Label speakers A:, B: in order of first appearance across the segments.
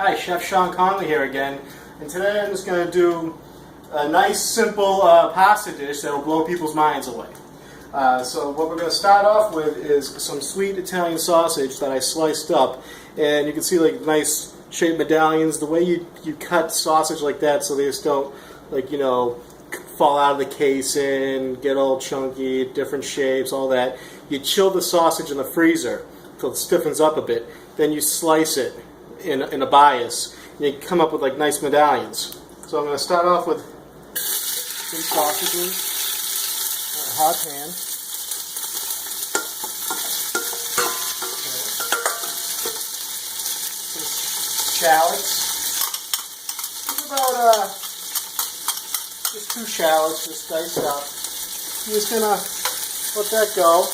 A: Hi, Chef Shawn here again, and today I'm just going to do a nice, simple pasta dish that will blow people's minds away. So what we're going to start off with is some sweet Italian sausage that I sliced up, and you can see like nice shaped medallions. The way you cut sausage like that so they just don't, like, you know, fall out of the casing, get all chunky, different shapes, all that. You chill the sausage in the freezer until it stiffens up a bit. Then you slice it in a bias, and you come up with like nice medallions. So I'm going to start off with some sausages, a hot pan. Some shallots. About just 2 shallots, just diced up. You're just going to let that go.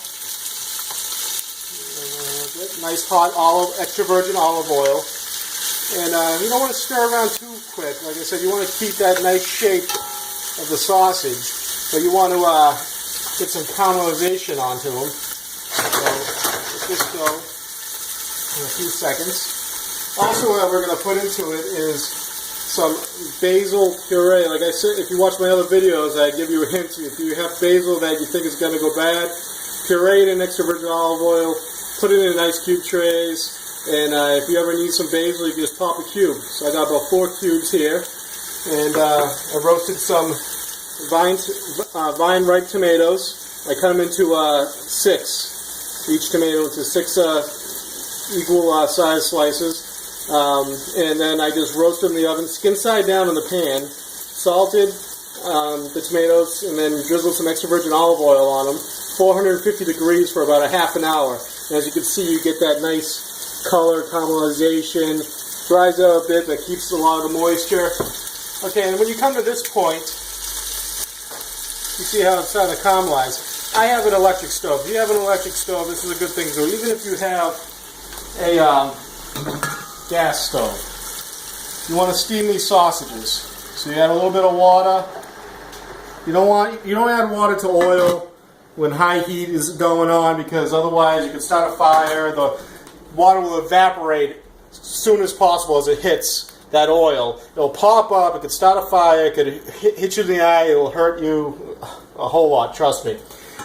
A: Nice hot extra virgin olive oil. And you don't want to stir around too quick. Like I said, you want to keep that nice shape of the sausage, but you want to get some caramelization onto them. So let this go in a few seconds. Also, what we're going to put into it is some basil puree. Like I said, if you watch my other videos, I give you a hint. If you have basil that you think is going to go bad, puree it in extra virgin olive oil, put it in nice cube trays. And if you ever need some basil, you can just pop a cube. So I got about 4 cubes here. And I roasted some vine ripe tomatoes. I cut them into 6. Each tomato into 6 equal size slices. And then I just roasted them in the oven, skin side down in the pan, salted the tomatoes, and then drizzled some extra virgin olive oil on them. 450 degrees for about a half an hour. And as you can see, you get that nice color, caramelization, dries out a bit, but keeps a lot of the moisture. Okay, and when you come to this point, you see how it's starting to caramelize. I have an electric stove. If you have an electric stove, this is a good thing to do. Even if you have a gas stove, you want to steam these sausages. So you add a little bit of water. You don't add water to oil when high heat is going on, because otherwise you can start a fire. The water will evaporate as soon as possible as it hits that oil. It'll pop up, it could start a fire, it could hit you in the eye, it will hurt you a whole lot, trust me.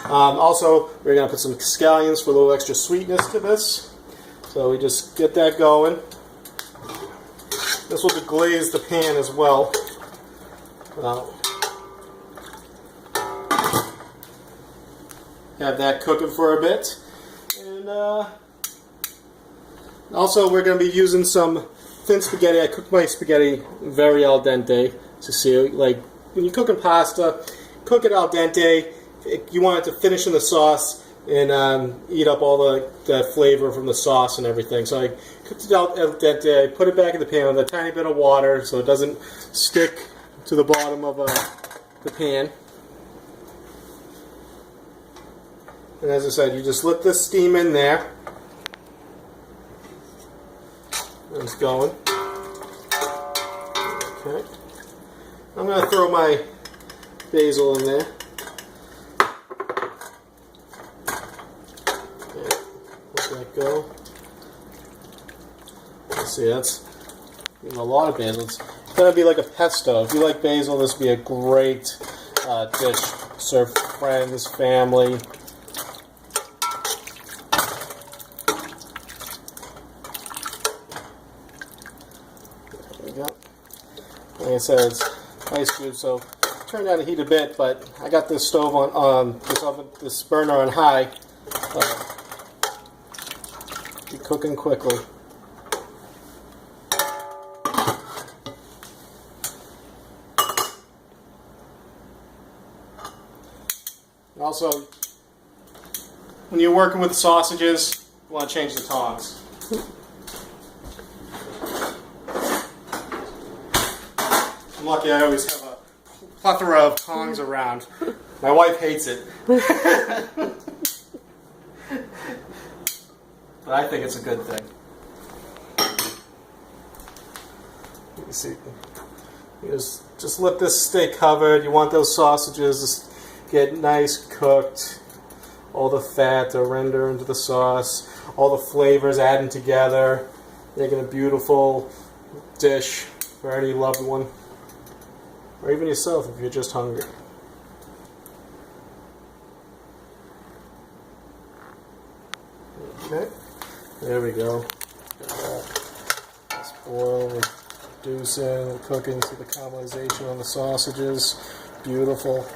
A: Also, we're going to put some scallions for a little extra sweetness to this. So we just get that going. This will deglaze the pan as well. Have that cooking for a bit. And also, we're going to be using some thin spaghetti. I cook my spaghetti very al dente. To see, like, when you're cooking pasta, cook it al dente. You want it to finish in the sauce and eat up all the flavor from the sauce and everything. So I cooked it al dente. I put it back in the pan with a tiny bit of water so it doesn't stick to the bottom of the pan. And as I said, you just let this steam in there. And it's going. Okay. I'm going to throw my basil in there. Okay. Let that go. Let's see, that's a lot of basil. It's going to be like a pesto. If you like basil, this would be a great dish. Serve friends, family. Like I said, it's ice cube, so turn down the heat a bit, but I got this stove on this burner on high. Be cooking quickly. Also, when you're working with sausages, you want to change the tongs. I'm lucky I always have a plethora of tongs around. My wife hates it. But I think it's a good thing. You see, you just let this stay covered. You want those sausages to get nice cooked. All the fat to render into the sauce. All the flavors adding together, making a beautiful dish for any loved one, or even yourself if you're just hungry. Okay, there we go. Let's boil, reducing, cooking, see the caramelization on the sausages. Beautiful.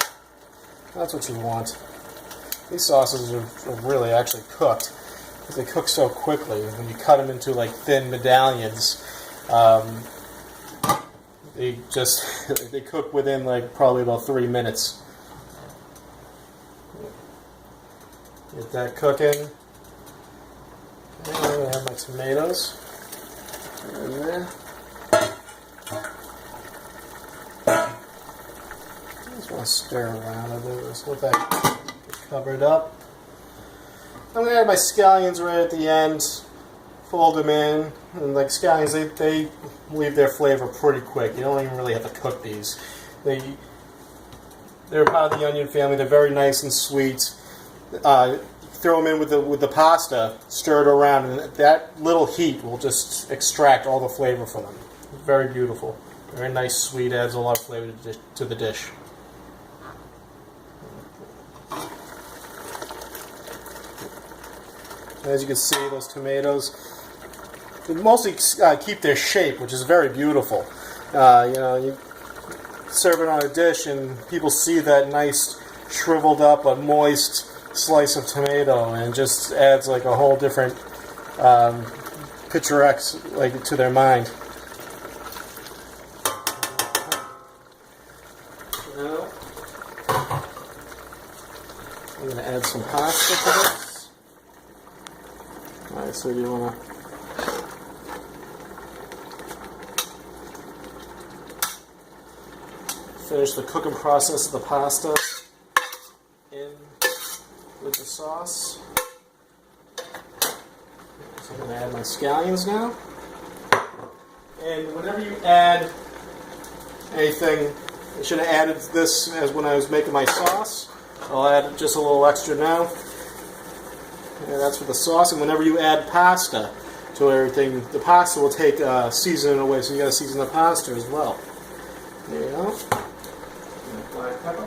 A: That's what you want. These sausages are really actually cooked, because they cook so quickly. When you cut them into like thin medallions, they cook within like probably about 3 minutes. Get that cooking. And I have my tomatoes in there. Just want to stir around a bit. Just let that get covered up. I'm going to add my scallions right at the end. Fold them in. And like scallions, they leave their flavor pretty quick. You don't even really have to cook these. They're part of the onion family. They're very nice and sweet. Throw them in with the pasta, stir it around, and that little heat will just extract all the flavor from them. Very beautiful. Very nice, sweet, adds a lot of flavor to the dish. As you can see, those tomatoes, they mostly keep their shape, which is very beautiful. You serve it on a dish, and people see that nice, shriveled up, but moist slice of tomato, and just adds like a whole different picturesque to their mind. Now, I'm going to add some pasta to this. Alright, so you want to finish the cooking process of the pasta in with the sauce. So I'm going to add my scallions now. And whenever you add anything, I should have added this as when I was making my sauce. I'll add just a little extra now. And that's for the sauce. And whenever you add pasta to everything, the pasta will take seasoning away, so you got to season the pasta as well. There you go. Black pepper.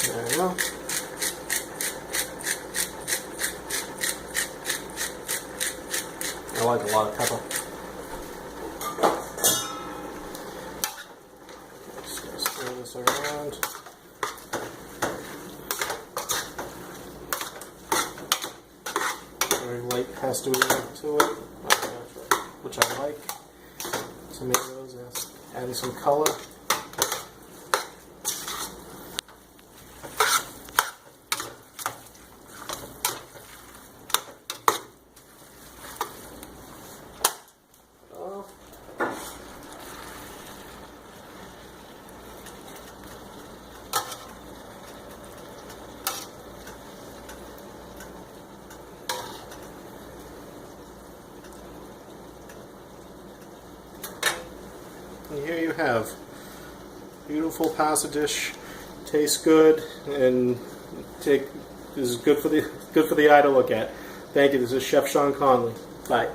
A: There we go. I like a lot of pepper. Just going to stir this around. Very light pasta to it, which I like. Tomatoes, yes. Adding some color. And here you have beautiful pasta dish. Tastes good and is good for the eye to look at. Thank you. This is Chef Shawn Conley. Bye.